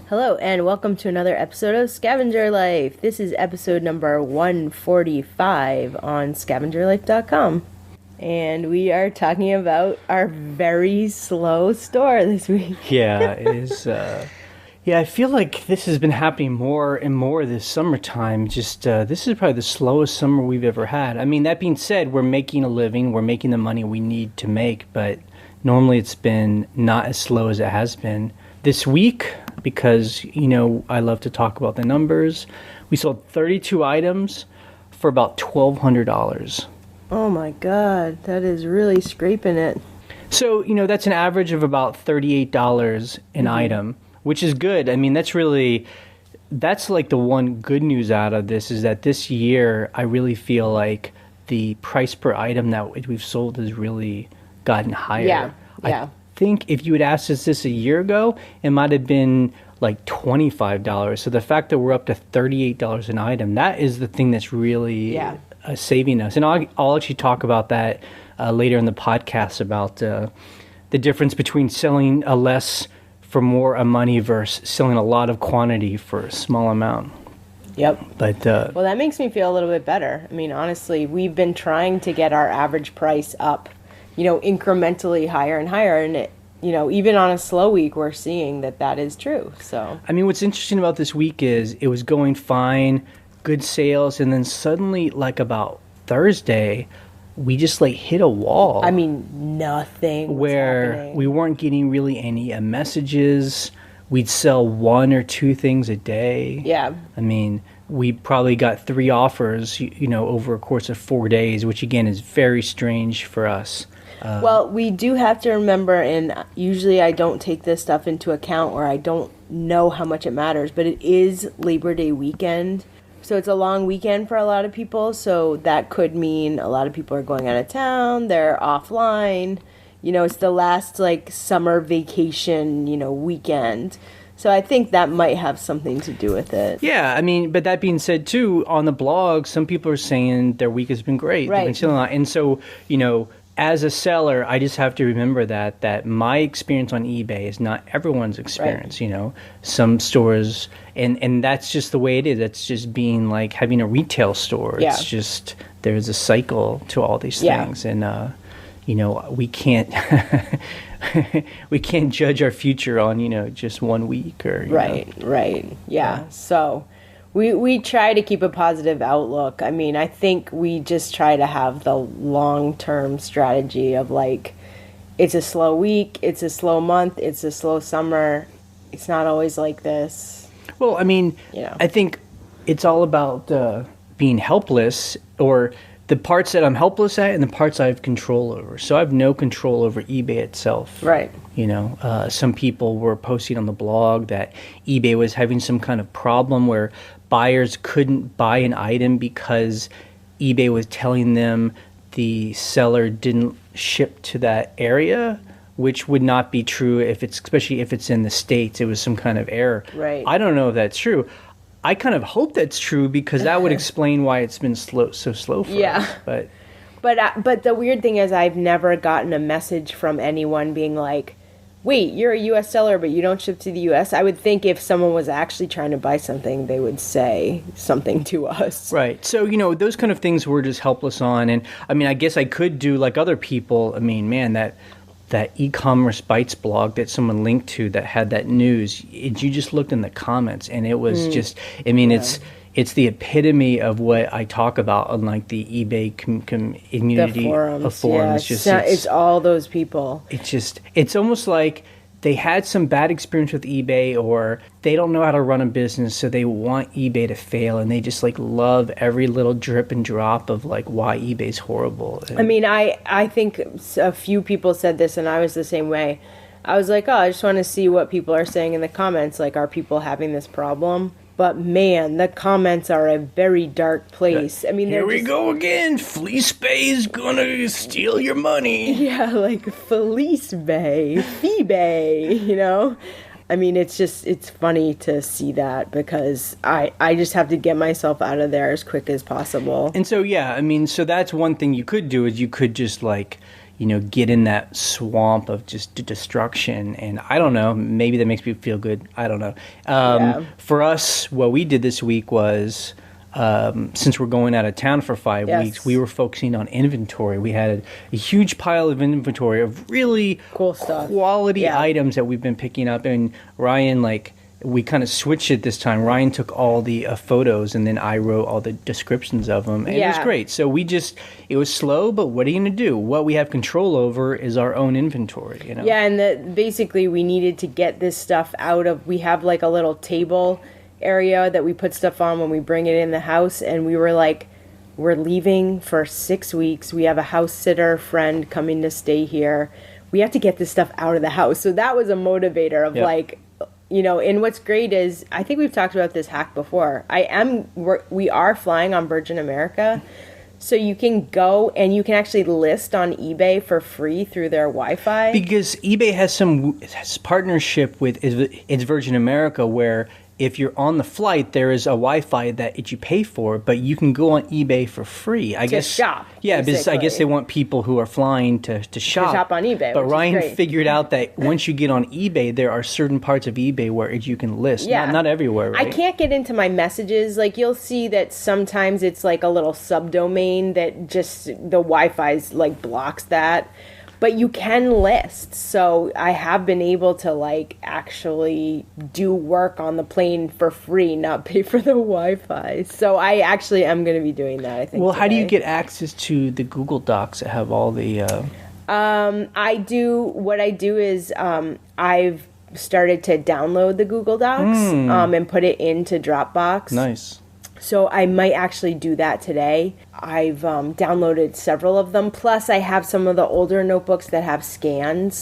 Hello, and welcome to another episode of Scavenger Life. This is episode number 145 on scavengerlife.com. And we are talking about our very slow store this week. Yeah, it is. I feel like this has been happening more and more this summertime. This is probably the slowest summer we've ever had. I mean, that being said, we're making a living. We're making the money we need to make. But normally it's been not as slow as it has been this week because, I love to talk about the numbers. We sold 32 items for about $1,200. Oh my God, that is really scraping it. So, that's an average of about $38 an item, which is good. I mean, that's like the one good news out of this is that this year, I really feel like the price per item that we've sold has really gotten higher. Yeah. I think if you had asked us this a year ago, it might have been like $25. So the fact that we're up to $38 an item, that is the thing that's really saving us. And I'll actually talk about that later in the podcast about the difference between selling a less for more money versus selling a lot of quantity for a small amount. Yep. But well, that makes me feel a little bit better. I mean, honestly, we've been trying to get our average price up, incrementally higher and higher. And it, even on a slow week, we're seeing that is true. So, I mean, what's interesting about this week is it was going fine, good sales, and then suddenly, like about Thursday, we just hit a wall. I mean, nothing where was happening. We weren't getting really any messages. We'd sell one or two things a day. Yeah. I mean, we probably got 3 offers, over a course of 4 days, which again is very strange for us. Well, we do have to remember, and usually I don't take this stuff into account or I don't know how much it matters, but it is Labor Day weekend. So it's a long weekend for a lot of people. So that could mean a lot of people are going out of town. They're offline. It's the last summer vacation, weekend. So I think that might have something to do with it. Yeah, I mean, but that being said, too, on the blog, some people are saying their week has been great. Right. They've been selling a lot. And so, as a seller, I just have to remember that my experience on eBay is not everyone's experience, Right. Some stores, and that's just the way it is. It's just being like having a retail store. Yeah. It's just, there's a cycle to all these things. And, we can't, we can't judge our future on, just 1 week or, Right. Yeah. So we try to keep a positive outlook. I mean, I think we just try to have the long-term strategy of it's a slow week, it's a slow month, it's a slow summer. It's not always like this. Well, I mean, I think it's all about being helpless, or the parts that I'm helpless at and the parts I have control over. So I have no control over eBay itself. Right. Some people were posting on the blog that eBay was having some kind of problem where buyers couldn't buy an item because eBay was telling them the seller didn't ship to that area, which would not be true especially if it's in the States. It was some kind of error. Right. I don't know if that's true. I kind of hope that's true because that would explain why it's been so slow for us. But the weird thing is I've never gotten a message from anyone being like, wait, you're a U.S. seller, but you don't ship to the U.S.? I would think if someone was actually trying to buy something, they would say something to us. Right. So, those kind of things we're just helpless on. And, I mean, I guess I could do like other people. I mean, man, that e-commerce bites blog that someone linked to that had that news, you just looked in the comments and it was just, I mean, it's the epitome of what I talk about on the eBay community of forums. Yeah, it's all those people. It's almost like they had some bad experience with eBay, or they don't know how to run a business, so they want eBay to fail, and they just love every little drip and drop of why eBay's horrible. I mean, I think a few people said this, and I was the same way. I was like, oh, I just want to see what people are saying in the comments. Are people having this problem? But man, the comments are a very dark place. I mean, here we go again. Fleece Bay's gonna steal your money. Yeah, Felice Bay, Fee Bay, I mean, it's funny to see that because I just have to get myself out of there as quick as possible. And so, yeah, I mean, so that's one thing you could do is you could just get in that swamp of just destruction. And I don't know, maybe that makes me feel good. I don't know. For us, what we did this week was, since we're going out of town for 5 weeks, we were focusing on inventory. We had a huge pile of inventory of really cool stuff, quality items that we've been picking up. And Ryan, we kind of switched it this time. Ryan took all the photos, and then I wrote all the descriptions of them, and it was great. So it was slow, but what are you going to do? What we have control over is our own inventory, Yeah, and basically we needed to get this stuff out of, we have like a little table area that we put stuff on when we bring it in the house, and we were like, we're leaving for 6 weeks. We have a house sitter friend coming to stay here. We have to get this stuff out of the house. So that was a motivator of and what's great is, I think we've talked about this hack before. We are flying on Virgin America, so you can go and you can actually list on eBay for free through their Wi-Fi. Because eBay has partnership with it's Virgin America, where if you're on the flight, there is a Wi-Fi that you pay for, but you can go on eBay for free. I guess shop. Yeah, because I guess they want people who are flying to shop. To shop on eBay. But Ryan figured out that once you get on eBay, there are certain parts of eBay where you can list. Yeah. Not everywhere, right? I can't get into my messages. Like, you'll see that sometimes it's like a little subdomain that just the Wi-Fi's like blocks that. But you can list. So I have been able to actually do work on the plane for free, not pay for the Wi-Fi. So I actually am going to be doing that, I think. Well, how do you get access to the Google Docs that have all the... What I do is I've started to download the Google Docs and put it into Dropbox. Nice. So I might actually do that today. I've downloaded several of them. Plus, I have some of the older notebooks that have scanned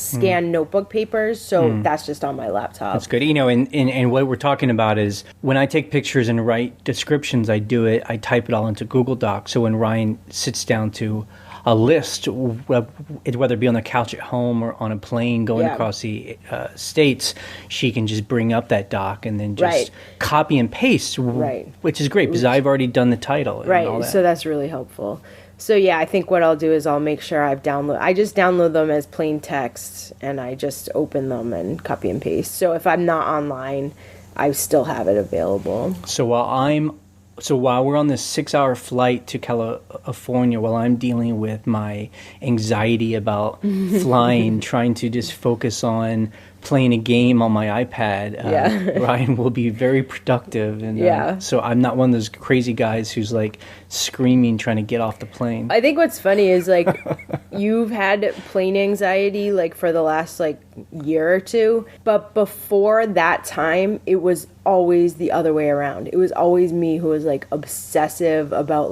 notebook papers. So that's just on my laptop. That's good. And what we're talking about is when I take pictures and write descriptions, I type it all into Google Docs. So when Ryan sits down to a list, whether it be on the couch at home or on a plane going across the states, she can just bring up that doc and then just copy and paste, which is great because I've already done the title. And all that. So that's really helpful. So I think what I'll do is I'll make sure I just download them as plain text, and I just open them and copy and paste. So if I'm not online, I still have it available. So while we're on this 6-hour flight to California, while I'm dealing with my anxiety about flying, trying to just focus on playing a game on my iPad, Ryan will be very productive. And so I'm not one of those crazy guys who's screaming trying to get off the plane. I think what's funny is you've had plane anxiety for the last year or two, but before that time it was always the other way around. It was always me who was obsessive about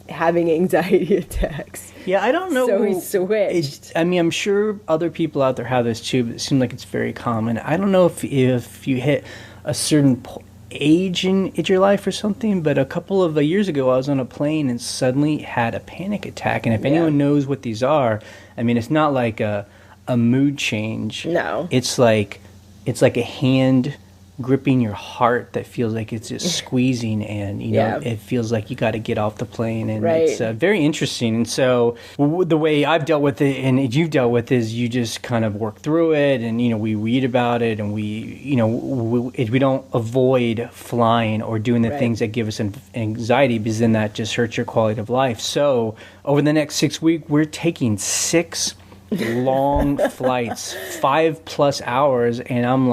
having anxiety attacks. Yeah, I don't know. So he switched. I'm sure other people out there have this too, but it seems like it's very common. I don't know if you hit a certain age in your life or something, but a couple of years ago I was on a plane and suddenly had a panic attack. And if anyone knows what these are, it's not like a mood change. No. It's like a hand gripping your heart that feels like it's just squeezing, and it feels like you got to get off the plane, and it's very interesting. And so the way I've dealt with it and you've dealt with is you just kind of work through it, and we read about it, and we don't avoid flying or doing the things that give us anxiety, because then that just hurts your quality of life. So over the next 6 weeks, we're taking 6 long flights, 5+ hours, and I'm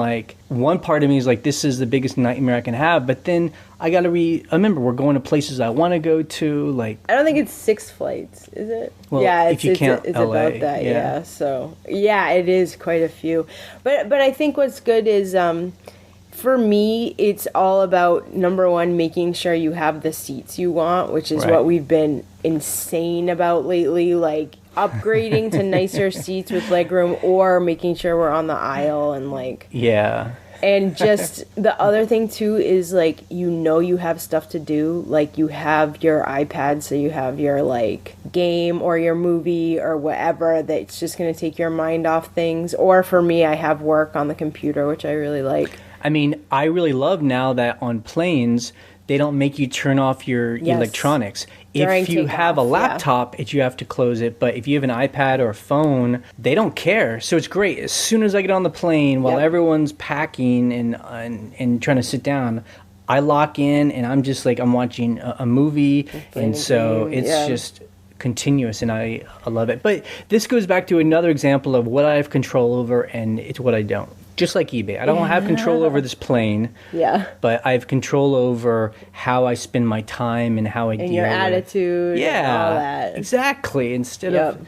one part of me is this is the biggest nightmare I can have, but then I gotta remember we're going to places I want to go to. I don't think it's 6 flights, is it? Well, if you count it's LA, about that. So it is quite a few, but I think what's good is for me, it's all about, number one, making sure you have the seats you want, which is what we've been insane about lately, upgrading to nicer seats with legroom, or making sure we're on the aisle and and just the other thing too is you have stuff to do, you have your iPad, so you have your game or your movie or whatever that's just going to take your mind off things. Or for me, I have work on the computer, which I really like. I really love now that on planes they don't make you turn off your electronics. if you have a takeoff, laptop, you have to close it. But if you have an iPad or a phone, they don't care. So it's great. As soon as I get on the plane, while everyone's packing and trying to sit down, I lock in and I'm just like I'm watching a movie, and so it's just continuous, and I love it. But this goes back to another example of what I have control over and it's what I don't. Just like eBay. I don't have control over this plane. Yeah. But I have control over how I spend my time and how I deal with it. And your attitude and all that. Exactly. Instead of...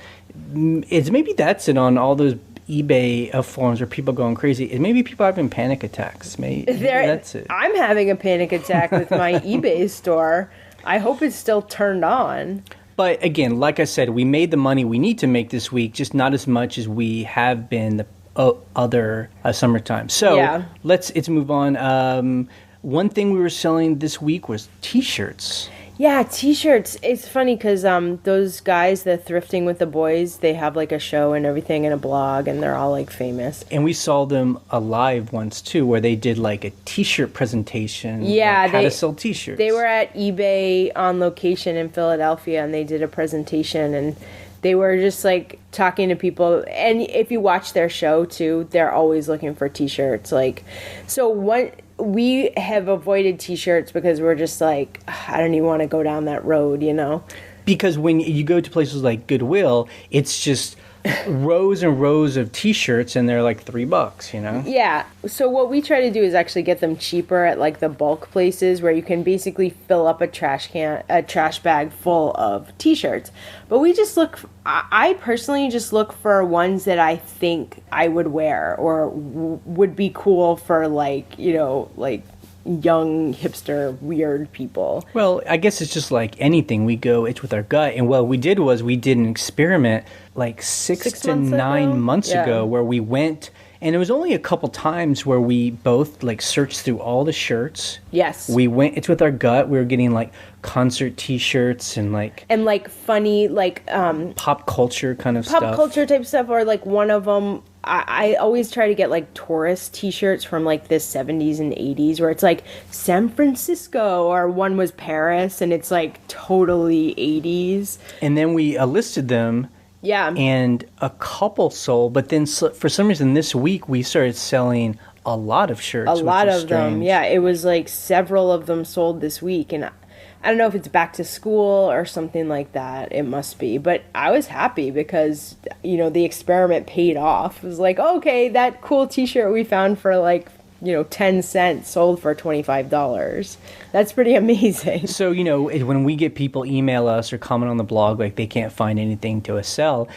Maybe that's it on all those eBay forums where people going crazy. Maybe people having panic attacks. Maybe that's it. I'm having a panic attack with my eBay store. I hope it's still turned on. But again, like I said, we made the money we need to make this week, just not as much as we have been the other summertime. So let's move on. One thing we were selling this week was T-shirts. Yeah, T-shirts. It's funny because those guys, the Thrifting with the Boys, they have like a show and everything and a blog, and they're all like famous. And we saw them live once too, where they did like a T-shirt presentation. Yeah, like how to sell T-shirts. They were at eBay on location in Philadelphia, and they did a presentation, and they were just like talking to people. And if you watch their show too, they're always looking for T-shirts. Like, so what we have avoided T-shirts because we're just like, I don't even want to go down that road, you know? Because when you go to places like Goodwill, it's just rows and rows of T-shirts, and they're like $3, you know? Yeah. So what we try to do is actually get them cheaper at like the bulk places where you can basically fill up a trash bag full of T-shirts. But we just I personally just look for ones that I think I would wear or would be cool for like, you know, like young hipster weird people. Well, I guess it's just like anything. We go it's with our gut, and what we did was we did an experiment like 6 to 9 months ago where we went, and it was only a couple times where we both like searched through all the shirts. Yes, we went it's with our gut. We were getting like concert T-shirts and like funny like pop culture kind of stuff, pop culture type stuff. Or like one of them, I always try to get like tourist T-shirts from like the 70s and 80s where it's like San Francisco, or one was Paris and it's like totally 80s. And then we listed them. Yeah. And a couple sold, but then for some reason this week we started selling a lot of shirts. A lot of them. Yeah, it was like several of them sold this week, and I don't know if it's back to school or something like that. It must be. But I was happy because, you know, the experiment paid off. It was like, okay, that cool T-shirt we found for like, you know, 10 cents sold for $25. That's pretty amazing. So, you know, when we get people email us or comment on the blog, like they can't find anything to sell,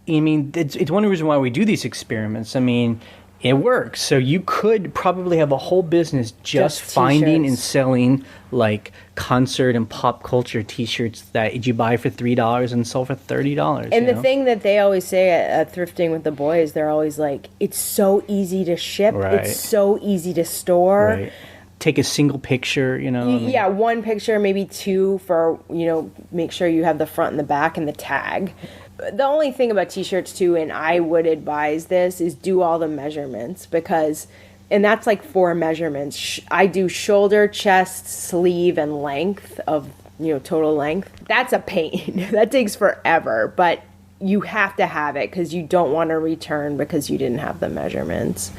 I mean, it's one reason why we do these experiments. I mean, it works. So you could probably have a whole business just finding and selling like concert and pop culture T-shirts that you buy for $3 and sell for $30. And the thing that they always say at Thrifting with the Boys, they're always like, it's so easy to ship. Right. It's so easy to store. Right. Take a single picture, you know. Yeah, one picture, maybe two for, you know, make sure you have the front and the back and the tag. The only thing about T-shirts too, and I would advise this, is do all the measurements because, and that's like 4 measurements. I do shoulder, chest, sleeve, and length of, you know, total length. That's a pain. That takes forever, but you have to have it because you don't want to return because you didn't have the measurements.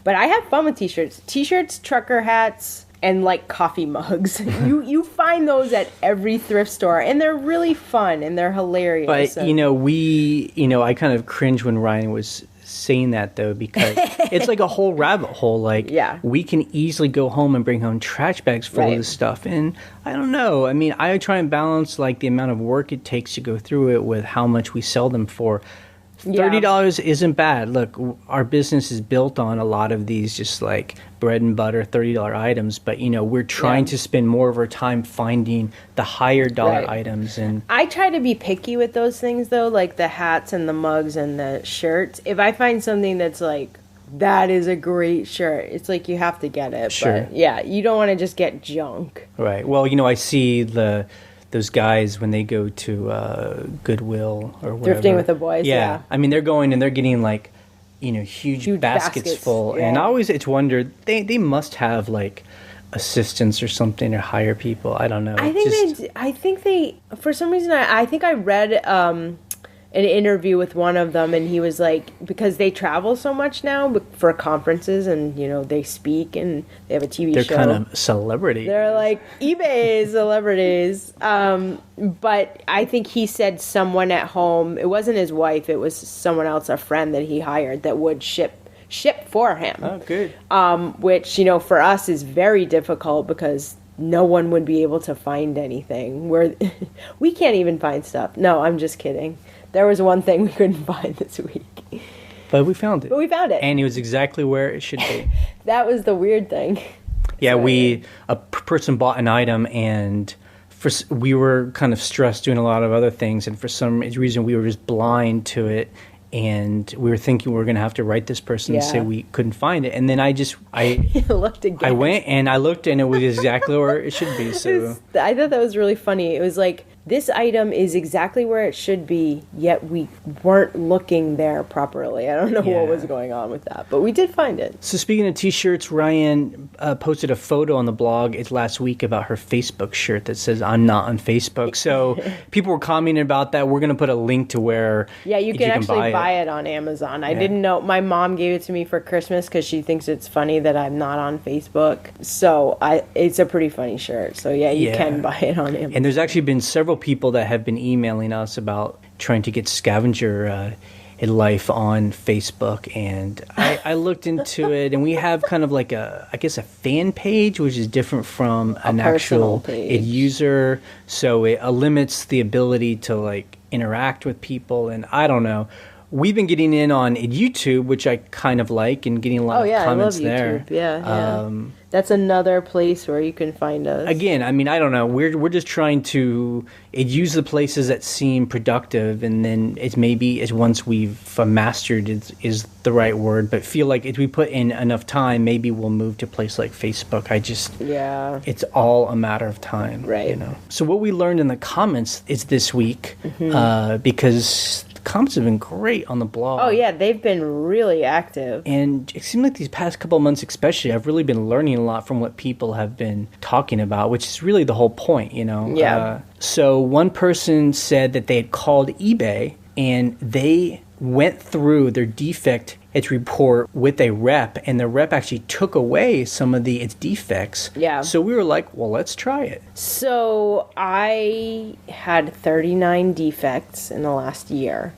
But I have fun with T-shirts. T-shirts, trucker hats, and like coffee mugs. You find those at every thrift store, and they're really fun and they're hilarious. But I kind of cringe when Ryan was saying that though, because it's like a whole rabbit hole. Like we can easily go home and bring home trash bags full of this stuff, and I don't know. I mean, I try and balance like the amount of work it takes to go through it with how much we sell them for. $30 isn't bad. Look, our business is built on a lot of these just like bread and butter $30 items, but you know, we're trying to spend more of our time finding the higher dollar items. And I try to be picky with those things though, like the hats and the mugs and the shirts. If I find something that's like, that is a great shirt, it's like you have to get it. Sure. But yeah, you don't want to just get junk. Right. Well, you know, I see those guys when they go to Goodwill or whatever. Thrifting with the Boys, yeah. I mean, they're going and they're getting like, you know, huge baskets full. Yeah. And I always, it's wondered, they must have like assistants or something, or hire people. I don't know. I think they, for some reason, I think I read an interview with one of them, and he was like, because they travel so much now for conferences, and they speak and they have a TV show. They're kind of celebrities. They're like eBay celebrities. But I think he said someone at home, it wasn't his wife, it was someone else, a friend that he hired, that would ship for him. Oh, good. Which, for us is very difficult because no one would be able to find anything. We can't even find stuff. No, I'm just kidding. There was one thing we couldn't find this week. But we found it. And it was exactly where it should be. That was the weird thing. Yeah, a person bought an item, and we were kind of stressed doing a lot of other things, and for some reason we were just blind to it. And we were thinking we were going to have to write this person and say we couldn't find it. And then I looked again. I went and I looked, and it was exactly where it should be. So I thought that was really funny. It was like, this item is exactly where it should be, yet we weren't looking there properly. I don't know what was going on with that, but we did find it. So speaking of T-shirts, Ryan posted a photo on the blog last week about her Facebook shirt that says, "I'm not on Facebook." So people were commenting about that. We're going to put a link to where you can actually buy it on Amazon. I didn't know. My mom gave it to me for Christmas because she thinks it's funny that I'm not on Facebook. So it's a pretty funny shirt. So you can buy it on Amazon. And there's actually been several people that have been emailing us about trying to get Scavenger in life on Facebook, and I looked into it, and we have kind of like a fan page, which is different from an actual user, so it limits the ability to like interact with people. And I don't know, we've been getting in on YouTube, which I kind of like, and getting a lot of comments there. Yeah. That's another place where you can find us. Again, I mean, I don't know. We're just trying to use the places that seem productive, and then it's once we've mastered is the right word, but feel like if we put in enough time, maybe we'll move to a place like Facebook. It's all a matter of time, right? So what we learned in the comments is this week, because comments have been great on the blog. Oh yeah, they've been really active. And it seemed like these past couple of months especially, I've really been learning a lot from what people have been talking about, which is really the whole point, Yeah. So one person said that they had called eBay, and they went through their defect report with a rep, and the rep actually took away some of its defects. Yeah. So we were like, well, let's try it. So I had 39 defects in the last year.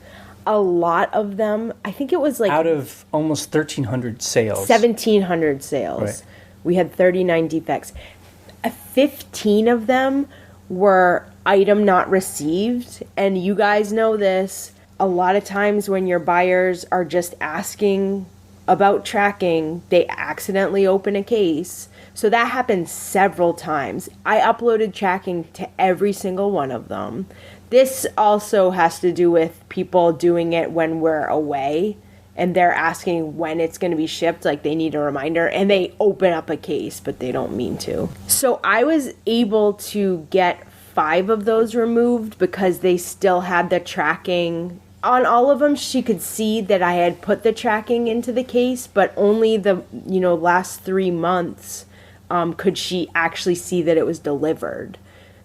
A lot of them, I think it was like... out of almost 1,300 sales. 1,700 sales. Right. We had 39 defects. 15 of them were item not received. And you guys know this. A lot of times when your buyers are just asking about tracking, they accidentally open a case. So that happened several times. I uploaded tracking to every single one of them. This also has to do with people doing it when we're away, and they're asking when it's going to be shipped, like they need a reminder, and they open up a case, but they don't mean to. So I was able to get 5 of those removed because they still had the tracking. On all of them, she could see that I had put the tracking into the case, but only the last 3 months could she actually see that it was delivered.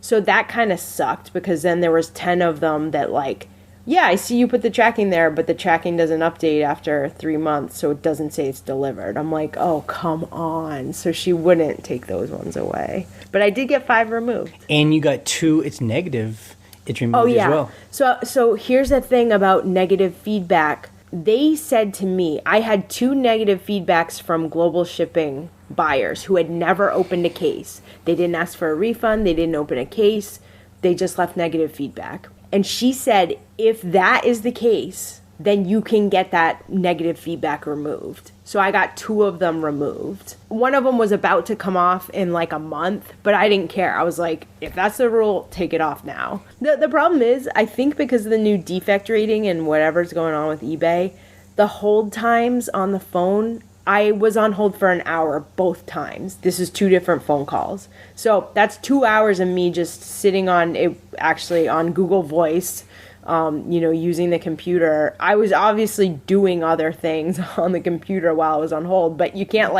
So that kind of sucked, because then there was 10 of them that I see you put the tracking there, but the tracking doesn't update after 3 months, so it doesn't say it's delivered. I'm like, oh, come on. So she wouldn't take those ones away. But I did get 5 removed. And you got 2, it's negative. It's removed as well. So here's the thing about negative feedback. They said to me, I had 2 negative feedbacks from global shipping buyers who had never opened a case. They didn't ask for a refund. They didn't open a case. They just left negative feedback. And she said, if that is the case, then you can get that negative feedback removed. So I got 2 of them removed. One of them was about to come off in like a month, but I didn't care. I was like, if that's the rule, take it off now. The problem is, I think because of the new defect rating and whatever's going on with eBay, the hold times on the phone, I was on hold for an hour both times. This is 2 different phone calls. So that's 2 hours of me just sitting on it, actually on Google Voice, using the computer. I was obviously doing other things on the computer while I was on hold, but you can't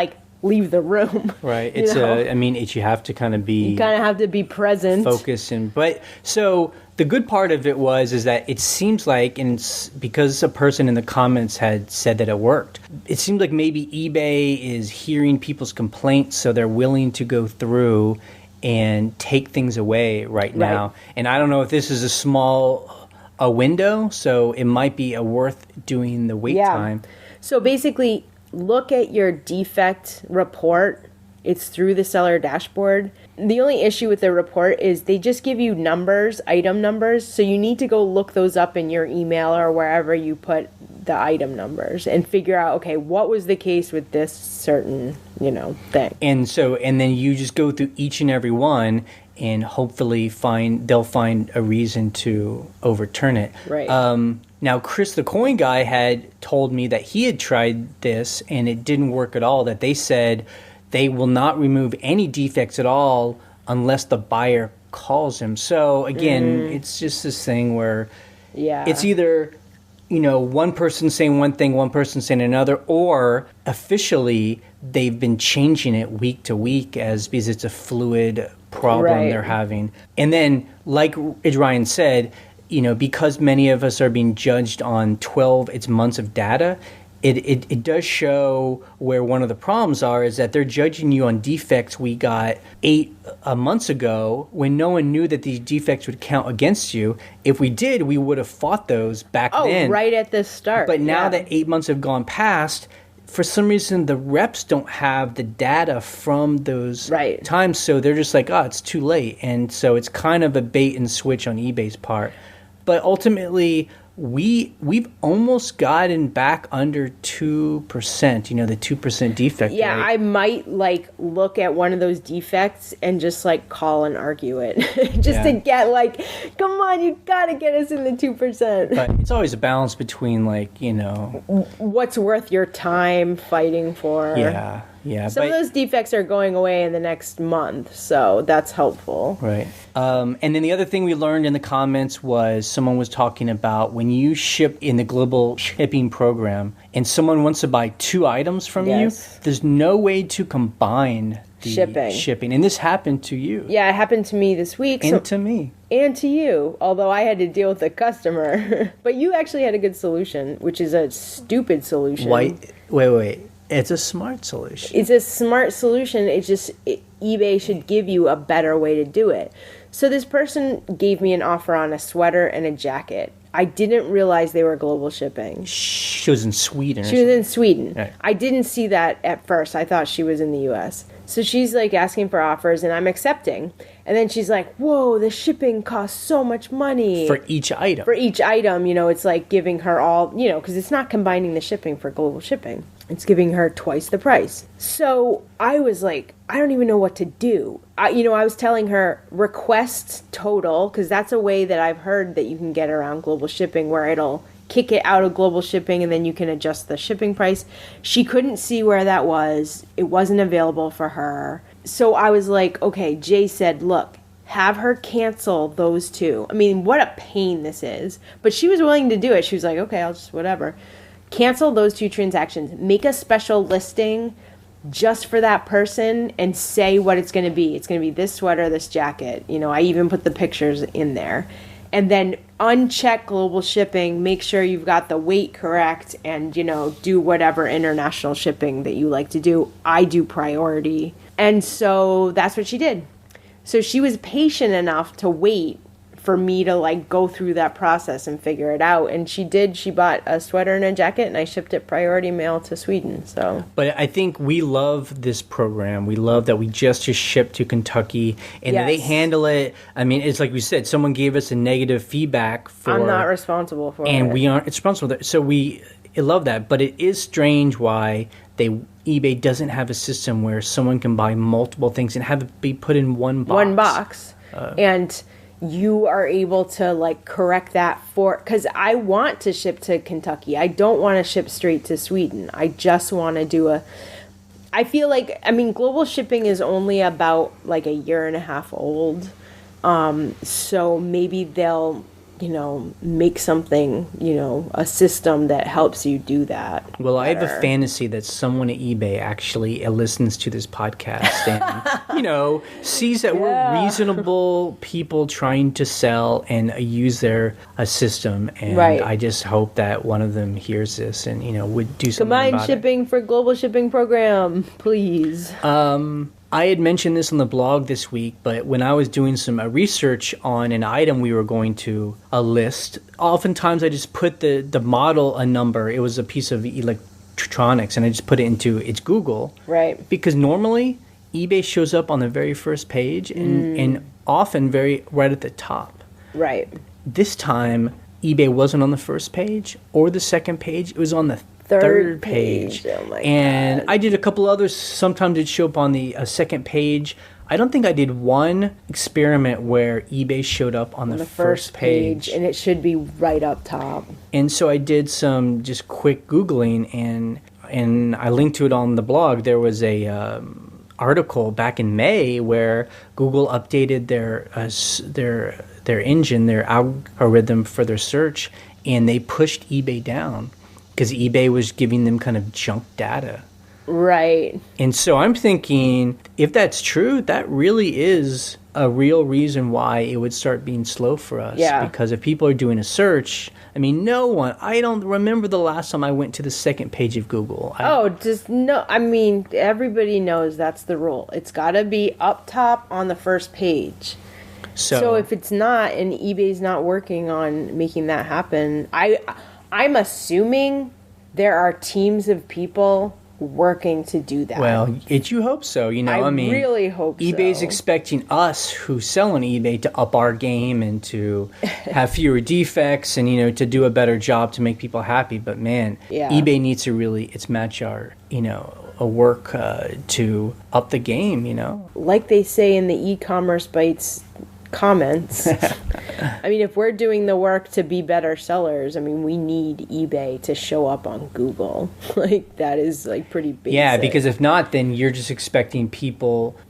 leave the room. Right. It's you have to kind of be... You kind of have to be present. Focus. So the good part of it is that it seems like, and it's because a person in the comments had said that it worked, it seems like maybe eBay is hearing people's complaints, so they're willing to go through and take things away right now. And I don't know if this is a window, so it might be worth doing the wait time. So basically, look at your defect report. It's through the seller dashboard. The only issue with the report is they just give you numbers, item numbers. So you need to go look those up in your email or wherever you put the item numbers and figure out, okay, what was the case with this certain, thing. And then you just go through each and every one and hopefully they'll find a reason to overturn it. Right. Now, Chris, the coin guy, had told me that he had tried this and it didn't work at all, that they said they will not remove any defects at all unless the buyer calls him. So, again, it's just this thing where it's either, one person saying one thing, one person saying another, or officially they've been changing it week to week because it's a fluid problem they're having. And then, like Ryan said, because many of us are being judged on 12 months of data, it does show where one of the problems is that they're judging you on defects we got 8 months ago when no one knew that these defects would count against you. If we did, we would have fought those back then. Oh, right at the start. But now that 8 months have gone past, for some reason the reps don't have the data from those times, so they're just like, it's too late. And so it's kind of a bait and switch on eBay's part. But ultimately, we've almost gotten back under 2%, the 2% defect rate. Yeah, I might look at one of those defects and just call and argue it. To get come on, you gotta get us in the 2%. But it's always a balance between what's worth your time fighting for. Yeah. Some of those defects are going away in the next month, so that's helpful. Right. And then the other thing we learned in the comments was someone was talking about when you ship in the global shipping program and someone wants to buy 2 items from you, there's no way to combine the shipping. And this happened to you. Yeah, it happened to me this week. And to me. And to you, although I had to deal with the customer. But you actually had a good solution, which is a stupid solution. Wait. It's a smart solution. It's a smart solution. It's just eBay should give you a better way to do it. So this person gave me an offer on a sweater and a jacket. I didn't realize they were global shipping. She was in Sweden. She was in Sweden. Right. I didn't see that at first. I thought she was in the U.S. So she's asking for offers and I'm accepting. And then she's like, whoa, the shipping costs so much money. For each item. It's giving her all, because it's not combining the shipping for global shipping. It's giving her twice the price. So I was like, I don't even know what to do. I was telling her request total, because that's a way that I've heard that you can get around global shipping where it'll kick it out of global shipping and then you can adjust the shipping price. She couldn't see where that was. It wasn't available for her. So I was like, okay, Jay said, look, have her cancel those 2. I mean, what a pain this is. But she was willing to do it. She was like, okay, I'll just whatever. Cancel those 2 transactions. Make a special listing just for that person and say what it's going to be. It's going to be this sweater, this jacket. I even put the pictures in there. And then uncheck global shipping. Make sure you've got the weight correct and, do whatever international shipping that you like to do. I do priority. And so that's what she did. So she was patient enough to wait for me to go through that process and figure it out. And she did. She bought a sweater and a jacket and I shipped it priority mail to Sweden. So, but I think we love this program. We love that we just ship to Kentucky and they handle it. I mean, it's like we said, someone gave us a negative feedback I'm not responsible for it. And we aren't responsible. So we love that. But it is strange why eBay doesn't have a system where someone can buy multiple things and have it be put in one box. And you are able to correct that because I want to ship to Kentucky. I don't want to ship straight to Sweden. I just want to do I feel global shipping is only about a year and a half old. So maybe they'll make something, a system that helps you do that. Well, I have a better. fantasy that someone at eBay actually listens to this podcast and, sees that we're reasonable people trying to sell and use their system. And Right. I just hope that one of them hears this and, would do something Combined about shipping for global shipping program, please. I had mentioned this on the blog this week, but when I was doing some research on an item we were going to list, oftentimes I just put the model a number. It was a piece of electronics, and I just put it into its Google. Right. Because normally eBay shows up on the very first page and often right at the top. Right. This time, eBay wasn't on the first page or the second page. It was on the third page. Oh my and God. I did a couple others. Sometimes it'd show up on the second page. I don't think I did one experiment where eBay showed up on the first page. And it should be right up top. And so I did some just quick Googling, and I linked to it on the blog. There was a article back in May where Google updated their engine, their algorithm for their search, and they pushed eBay down because eBay was giving them kind of junk data. Right. And so I'm thinking, if that's true, that really is a real reason why it would start being slow for us. Yeah. Because if people are doing a search, I don't remember the last time I went to the second page of Google. Everybody knows that's the rule. It's got to be up top on the first page. So if it's not, and eBay's not working on making that happen, I'm assuming there are teams of people working to do that. Well, you hope so. I really hope so. eBay's expecting us who sell on eBay to up our game and to have fewer defects and, to do a better job to make people happy. But man, eBay needs to really, match our, a work to up the game, Like they say in the e-commerce bites comments. If we're doing the work to be better sellers, we need eBay to show up on Google. That is pretty basic. Yeah, because if not, then you're just expecting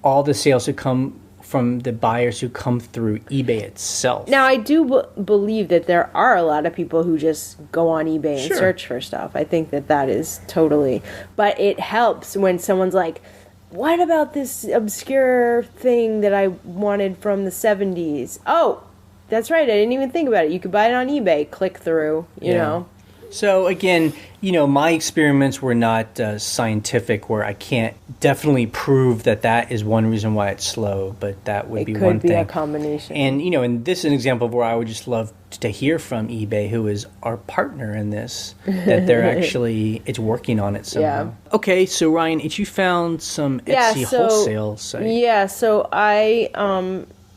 all the sales to come from the buyers who come through eBay itself. Now, I do believe that there are a lot of people who just go on eBay and search for stuff. I think that is totally... But it helps when someone's like, what about this obscure thing that I wanted from the 70s? Oh, that's right. I didn't even think about it. You could buy it on eBay. Click through, you know. So again, my experiments were not scientific, where I can't definitely prove that is one reason why it's slow, but that would be one thing. It could be a combination. And, and this is an example of where I would just love to hear from eBay, who is our partner in this, that they're actually, it's working on it somehow. Yeah. Okay, so Ryan, you found some Etsy wholesale site. Yeah, so I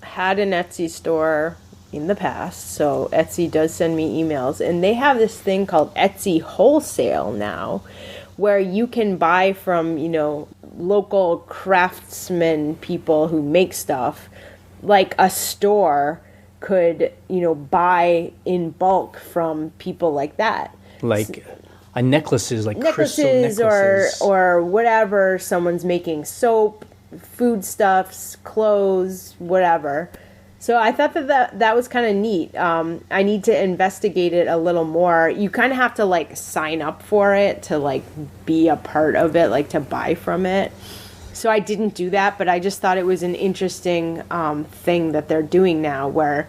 had an Etsy store in the past, so Etsy does send me emails, and they have this thing called Etsy Wholesale now, where you can buy from, local craftsmen, people who make stuff, like a store could, buy in bulk from people like that. Like necklaces, like crystal necklaces. or whatever, someone's making soap, foodstuffs, clothes, whatever. So I thought that was kind of neat. I need to investigate it a little more. You kind of have to sign up for it to be a part of it, to buy from it. So I didn't do that, but I just thought it was an interesting thing that they're doing now, where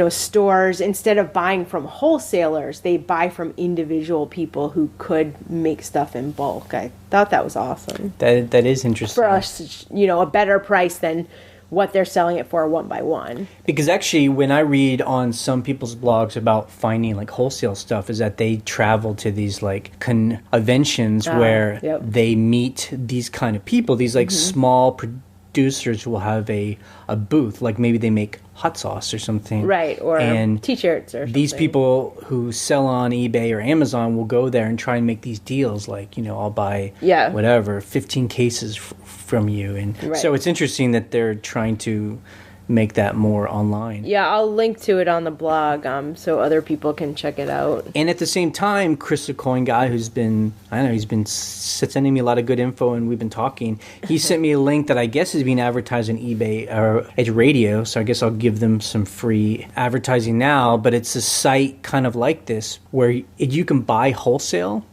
stores, instead of buying from wholesalers, they buy from individual people who could make stuff in bulk. I thought that was awesome. That is interesting. For us, a better price than what they're selling it for one by one. Because actually, when I read on some people's blogs about finding wholesale stuff, is that they travel to these conventions where they meet these kind of people, these small producers will have a booth, maybe they make hot sauce or something. Right, or t-shirts or something. These people who sell on eBay or Amazon will go there and try and make these deals, I'll buy whatever, 15 cases from you. And so it's interesting that they're trying to make that more online. Yeah, I'll link to it on the blog so other people can check it out. And at the same time, Chris, the coin guy, who's been, I don't know, he's been sending me a lot of good info, and we've been talking. He sent me a link that I guess is being advertised on eBay or it's radio, so I guess I'll give them some free advertising now. But it's a site kind of like this where you can buy wholesale.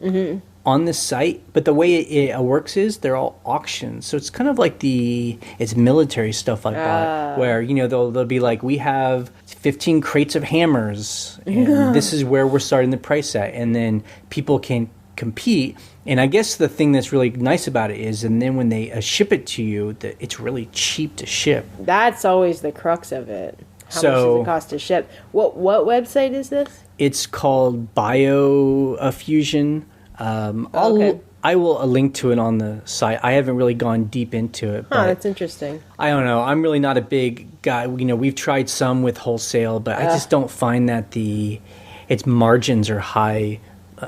On this site, but the way it works is they're all auctions. So it's kind of like it's military stuff I bought, where, you know, they'll be like, we have 15 crates of hammers, and this is where we're starting the price at. And then people can compete. And I guess the thing that's really nice about it is, and then when they ship it to you, it's really cheap to ship. That's always the crux of it. How much does it cost to ship? What website is this? It's called Biofusion. I will link to it on the site. I haven't really gone deep into it. But that's interesting. I don't know. I'm really not a big guy. You know, we've tried some with wholesale, but I just don't find that its margins are high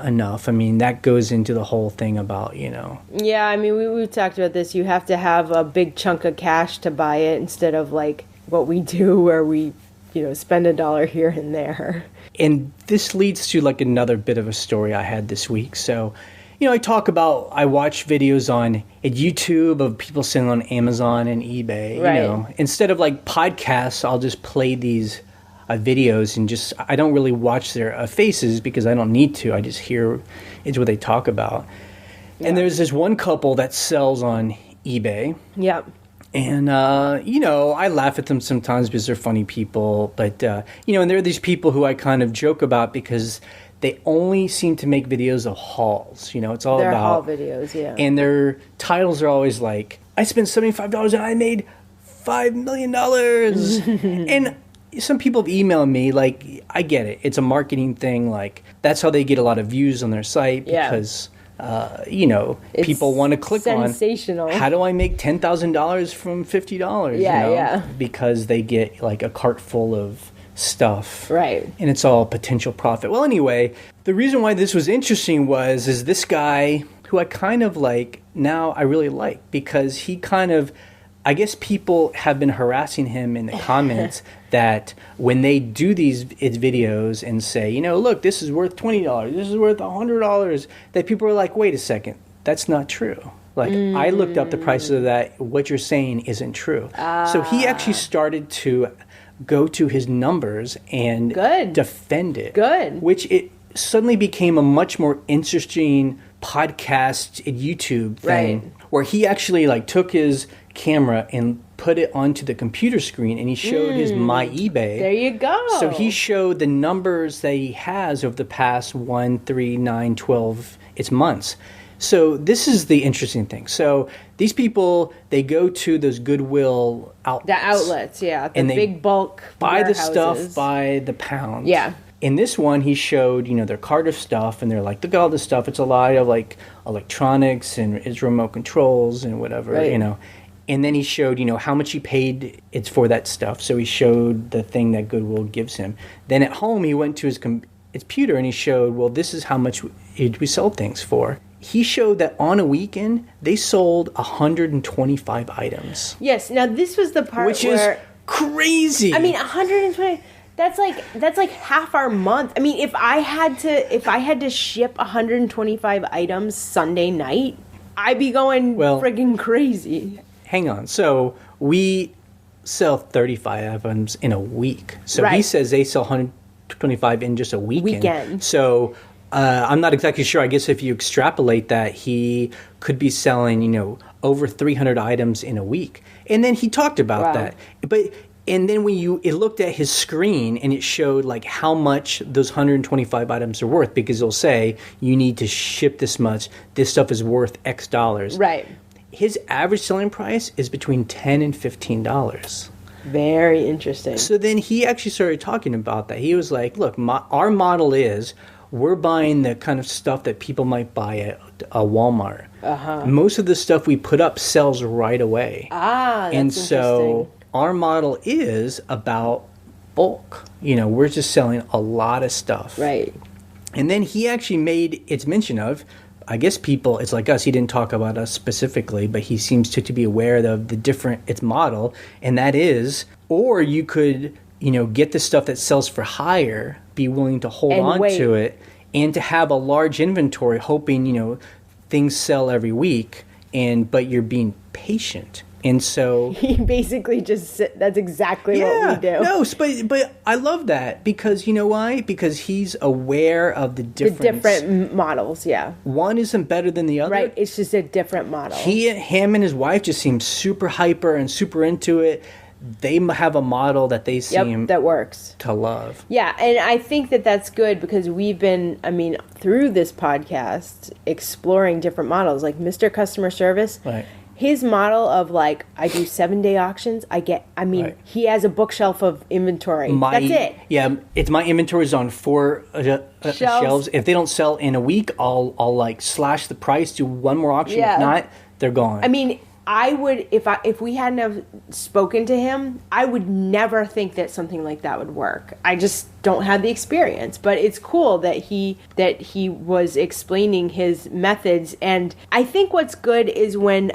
enough. I mean, that goes into the whole thing about, you know. Yeah, I mean, we've talked about this. You have to have a big chunk of cash to buy it instead of like what we do where we, you know, spend $1 here and there. And this leads to like another bit of a story I had this week. So, you know, I watch videos on YouTube of people selling on Amazon and eBay. Right. You know, instead of like podcasts, I'll just play these videos and I don't really watch their faces because I don't need to. I just hear it's what they talk about. Yeah. And there's this one couple that sells on eBay. Yep. And, you know, I laugh at them sometimes because they're funny people. But, you know, and there are these people who I kind of joke about because they only seem to make videos of hauls. You know, it's all They're about haul videos, yeah. And their titles are always like, I spent $75 and I made $5 million. And some people have emailed me, like, I get it. It's a marketing thing. Like, that's how they get a lot of views on their site because... you know, it's people want to click sensational. On how do I make $10,000 from $50? Yeah, you know? yeah. Because they get like a cart full of stuff, right? And it's all potential profit. Well, anyway, the reason why this was interesting is this guy who I kind of like now I really like because he kind of. I guess people have been harassing him in the comments that when they do these videos and say, you know, look, this is worth $20, this is worth $100, that people are like, wait a second, that's not true. Like, I looked up the prices of that. What you're saying isn't true. So he actually started to go to his numbers and defend it. Good. Which it suddenly became a much more interesting podcast and YouTube thing. Right. Where he actually like took his camera and put it onto the computer screen and he showed his My eBay. There you go. So he showed the numbers that he has over the past 1, 3, 9, 12 months. So this is the interesting thing. So these people, they go to those Goodwill outlets. The outlets, yeah. The big bulk buy warehouses. The stuff by the pound. Yeah. In this one, he showed, you know, their cart of stuff, and they're like, look at all this stuff. It's a lot of, like, electronics and it's remote controls and whatever, you know. And then he showed, you know, how much he paid it's for that stuff. So he showed the thing that Goodwill gives him. Then at home, he went to his computer and he showed, well, this is how much we sell things for. He showed that on a weekend, they sold 125 items. Yes. Now, this was the part which is crazy. I mean, 120... That's like half our month. I mean, if I had to ship 125 items Sunday night, I'd be going friggin' crazy. Hang on. So we sell 35 items in a week. So he says they sell 125 in just a weekend. So I'm not exactly sure. I guess if you extrapolate that, he could be selling, you know, over 300 items in a week. And then he talked about that. And then when it looked at his screen and it showed like how much those 125 items are worth, because it'll say you need to ship this much. This stuff is worth X dollars. Right. His average selling price is between $10 and $15. Very interesting. So then he actually started talking about that. He was like, look, our model is we're buying the kind of stuff that people might buy at a Walmart. Most of the stuff we put up sells right away. That's interesting. Our model is about bulk. You know, we're just selling a lot of stuff. Right. And then he actually made its mention of I guess people, it's like us, he didn't talk about us specifically, but he seems to be aware of the different, its model, and that is, or you could, get the stuff that sells for higher, be willing to hold on to it, and to have a large inventory, hoping, things sell every week, but you're being patient. And so he basically that's exactly what we do. No, but I love that because you know why? Because he's aware of the difference. The different models, yeah. One isn't better than the other. Right, it's just a different model. Him and his wife just seem super hyper and super into it. They have a model that they seem that works to love. Yeah, and I think that's good because we've been, through this podcast, exploring different models, like Mr. Customer Service. Right. His model of I do 7-day auctions. Right. He has a bookshelf of inventory. That's it. Yeah, it's my inventory's on 4 shelves. If they don't sell in a week, I'll slash the price, do one more auction. Yeah. If not, they're gone. I would, if we hadn't have spoken to him, I would never think that something like that would work. I just don't have the experience. But it's cool that he was explaining his methods. And I think what's good is when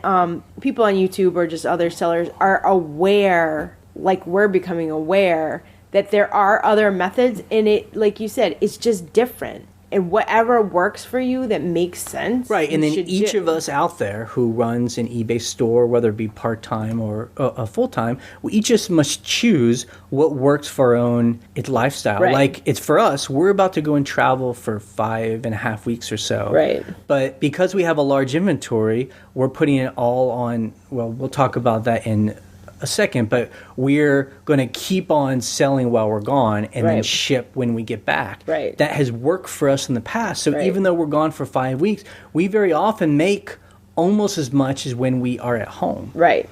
people on YouTube or just other sellers are aware, like we're becoming aware, that there are other methods. And it, like you said, it's just different. And whatever works for you that makes sense. Right, and then each of us out there who runs an eBay store, whether it be part-time or full-time, we each just must choose what works for our own lifestyle. Right. Like, it's for us, we're about to go and travel for 5.5 weeks or so. Right. But because we have a large inventory, we're putting it all on, well, we'll talk about that in a second, but we're going to keep on selling while we're gone and then ship when we get back. Right. That has worked for us in the past. So even though we're gone for 5 weeks, we very often make almost as much as when we are at home. Right.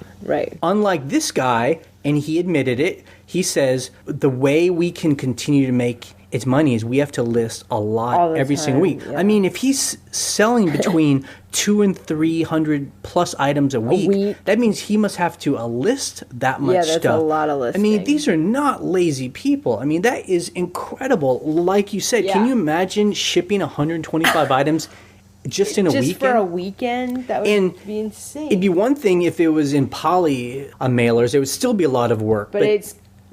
Unlike this guy, and he admitted it, he says the way we can continue to make its money is we have to list a lot every single week. Yeah. If he's selling between 200 and 300 plus items a week, that means he must have to list that much stuff. Yeah, that's a lot of listing. These are not lazy people. That is incredible. Like you said, can you imagine shipping 125 items just in a weekend? Just for a weekend? That would be insane. It'd be one thing if it was in poly mailers. It would still be a lot of work.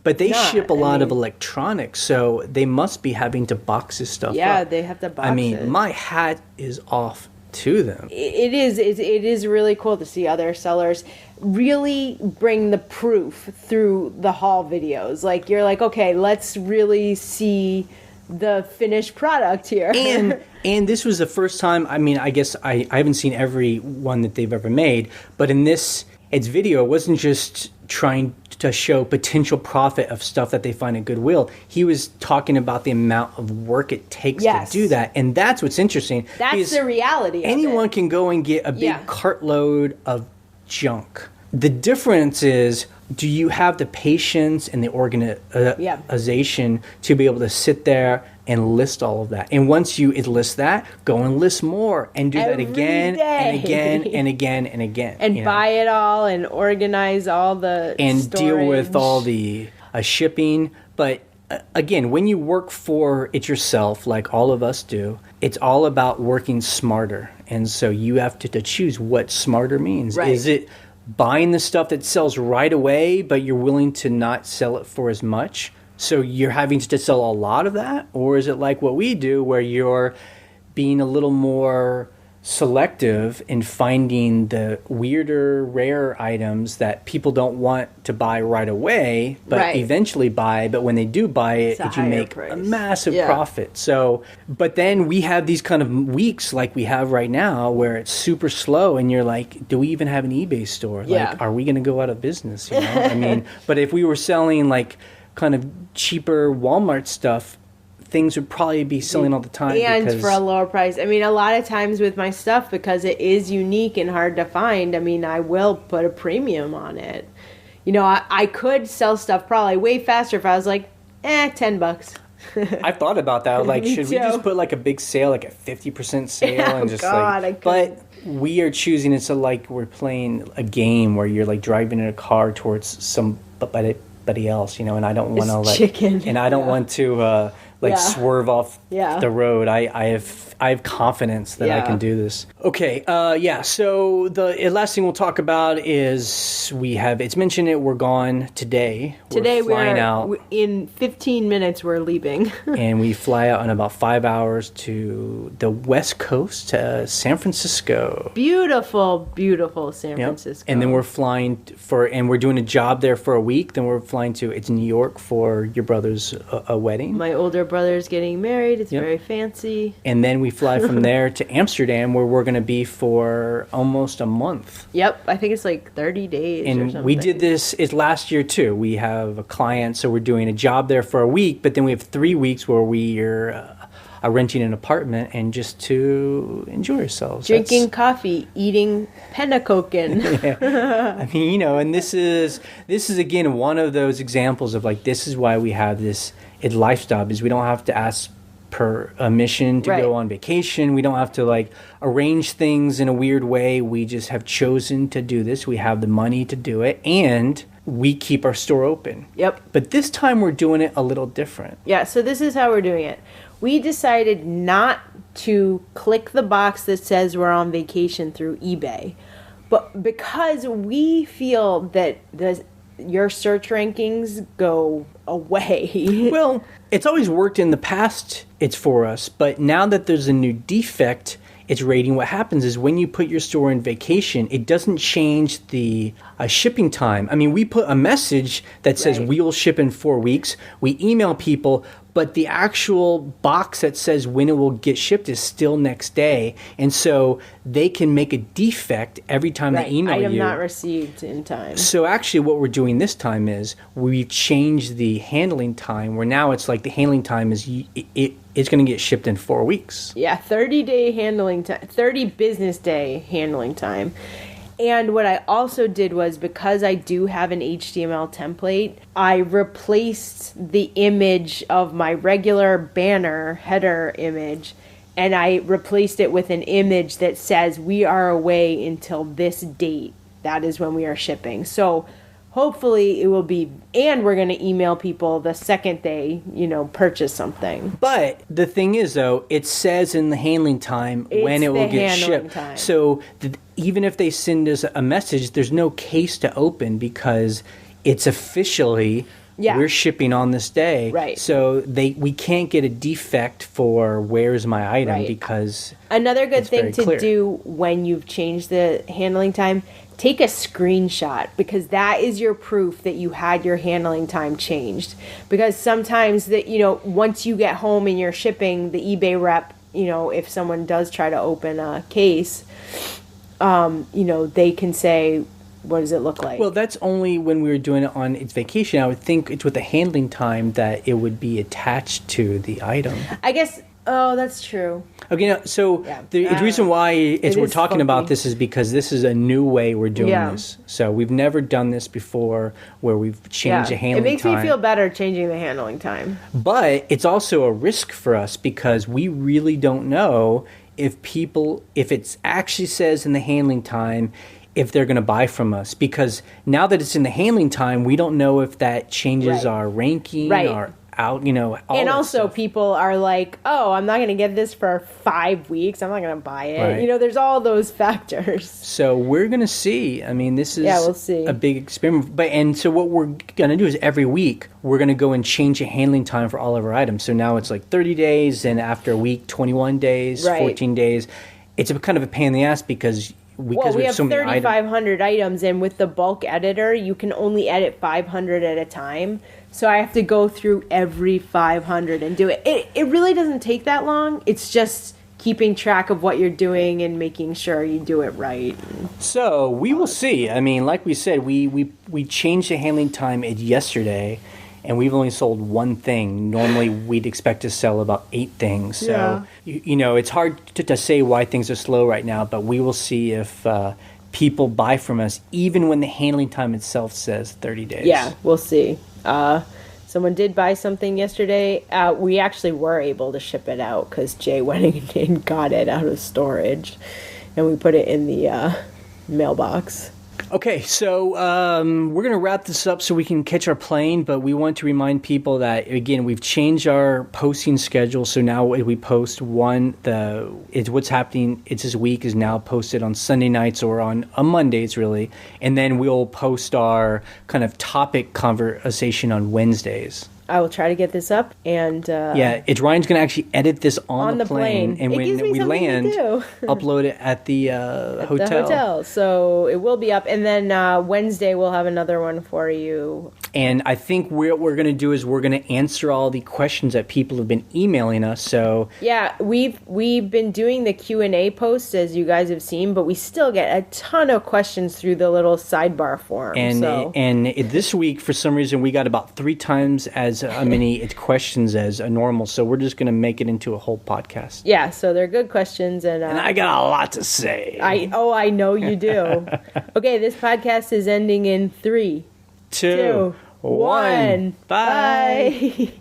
But they ship a lot of electronics, so they must be having to box this stuff up. Yeah, they have to box it. My hat is off to them. It is really cool to see other sellers really bring the proof through the haul videos. Like, you're like, okay, let's really see the finished product here. And this was the first time, I guess I haven't seen every one that they've ever made, but in its video, it wasn't just trying to show potential profit of stuff that they find at Goodwill. He was talking about the amount of work it takes to do that. And that's what's interesting. That's the reality of it. Anyone can go and get a big cartload of junk. The difference is, do you have the patience and the organization to be able to sit there and list all of that? And once you list that, go and list more and do that again and again and again and again. And buy it all and organize all the storage. Deal with all the shipping. But again, when you work for it yourself, like all of us do, it's all about working smarter. And so you have to choose what smarter means. Right. Is it buying the stuff that sells right away, but you're willing to not sell it for as much? So you're having to sell a lot of that? Or is it like what we do, where you're being a little more selective in finding the weirder, rare items that people don't want to buy right away, but eventually buy. But when they do buy it, you make a massive profit. So, but then we have these kind of weeks like we have right now where it's super slow and you're like, do we even have an eBay store? Like, are we going to go out of business? But if we were selling like kind of cheaper Walmart stuff, things would probably be selling all the time. And for a lower price. A lot of times with my stuff, because it is unique and hard to find, I will put a premium on it. I could sell stuff probably way faster if I was like, $10. I've thought about that. Like, should we just put like a big sale, like a 50% sale, and just but we are choosing it so like we're playing a game where you're like driving in a car towards somebody else, and I don't want to like chicken. And I don't want to Yeah. swerve off Yeah. the road. I have confidence that I can do this. Okay, so the last thing we'll talk about is it's mentioned it, we're gone today. Today we're flying out. In 15 minutes we're leaving. And we fly out in about 5 hours to the West Coast, to San Francisco. Beautiful, beautiful San Francisco. And then we're flying and we're doing a job there for a week. Then we're flying it's New York for your brother's a wedding. My older brother's getting married. It's very fancy. And then we fly from there to Amsterdam, where we're going to be for almost a month. Yep, I think it's like 30 days or something. We did this last year too. We have a client, so we're doing a job there for a week, but then we have 3 weeks where we are renting an apartment and just to enjoy ourselves. Drinking coffee, eating pennacoken. I mean, and this is again one of those examples of like, this is why we have this lifestyle, is we don't have to ask permission to go on vacation. We don't have to like arrange things in a weird way. We just have chosen to do this. We have the money to do it, and we keep our store open. Yep. But this time we're doing it a little different. Yeah, so this is how we're doing it. We decided not to click the box that says we're on vacation through eBay. But because we feel that your search rankings go away. Well, it's always worked in the past. It's for us. But now that there's a new defect, it's rating. What happens is when you put your store in vacation, it doesn't change the shipping time. I mean, we put a message that says we will ship in 4 weeks. We email people, but the actual box that says when it will get shipped is still next day. And so they can make a defect every time they email you. Item not received in time. So actually what we're doing this time is we've changed the handling time, where now it's like the handling time is it's going to get shipped in 4 weeks. Yeah, 30-day handling time, 30 business day handling time. And what I also did was, because I do have an HTML template, I replaced the image of my regular banner header image, and I replaced it with an image that says we are away until this date. That is when we are shipping. So hopefully it will be, and we're going to email people the second they, purchase something. But the thing is, though, it says in the handling time when it will get shipped. Time. So even if they send us a message, there's no case to open because it's officially we're shipping on this day. Right. So we can't get a defect for where's my item because another good thing to clear. do when you've changed the handling time, take a screenshot, because that is your proof that you had your handling time changed. Because sometimes once you get home and you're shipping, the eBay rep, if someone does try to open a case, they can say, what does it look like? Well, that's only when we were doing it on its vacation. I would think it's with the handling time that it would be attached to the item. I guess. Oh, that's true. Okay, the reason why we're talking about this is because this is a new way we're doing this. So we've never done this before, where we've changed the handling time. It makes me feel better changing the handling time. But it's also a risk for us because we really don't know if it actually says in the handling time if they're going to buy from us. Because now that it's in the handling time, we don't know if that changes our ranking or out, and also stuff. People are like, oh, I'm not going to get this for 5 weeks. I'm not going to buy it. There's all those factors. So we're going to see. I mean, this is we'll see. a big experiment. And so what we're going to do is every week, we're going to go and change the handling time for all of our items. So now it's like 30 days, and after a week, 21 days, 14 days. It's a kind of a pain in the ass because we have so many 3,500 items, and with the bulk editor, you can only edit 500 at a time. So I have to go through every 500 and do it. It really doesn't take that long. It's just keeping track of what you're doing and making sure you do it right. So we will see. I mean, like we said, we changed the handling time yesterday, and we've only sold one thing. Normally, we'd expect to sell about 8 things. So, it's hard to say why things are slow right now, but we will see if people buy from us, even when the handling time itself says 30 days. Yeah, we'll see. Someone did buy something yesterday. We actually were able to ship it out because Jay went and got it out of storage, and we put it in the mailbox. Okay, so we're going to wrap this up so we can catch our plane, but we want to remind people that, again, we've changed our posting schedule. So now we post what's happening this week is now posted on Sunday nights or on Mondays, really. And then we'll post our kind of topic conversation on Wednesdays. I will try to get this up, and Ryan's going to actually edit this on the plane, and when we land, upload it at the hotel. The hotel, so it will be up, and then Wednesday we'll have another one for you. And I think what we're going to do is we're going to answer all the questions that people have been emailing us. So yeah, we've been doing the Q&A posts, as you guys have seen, but we still get a ton of questions through the little sidebar form. And this week, for some reason, we got about 3 times as many questions as normal. So we're just going to make it into a whole podcast. Yeah, so they're good questions, and I got a lot to say. I know you do. Okay, this podcast is ending in 3, 2, 1. Bye.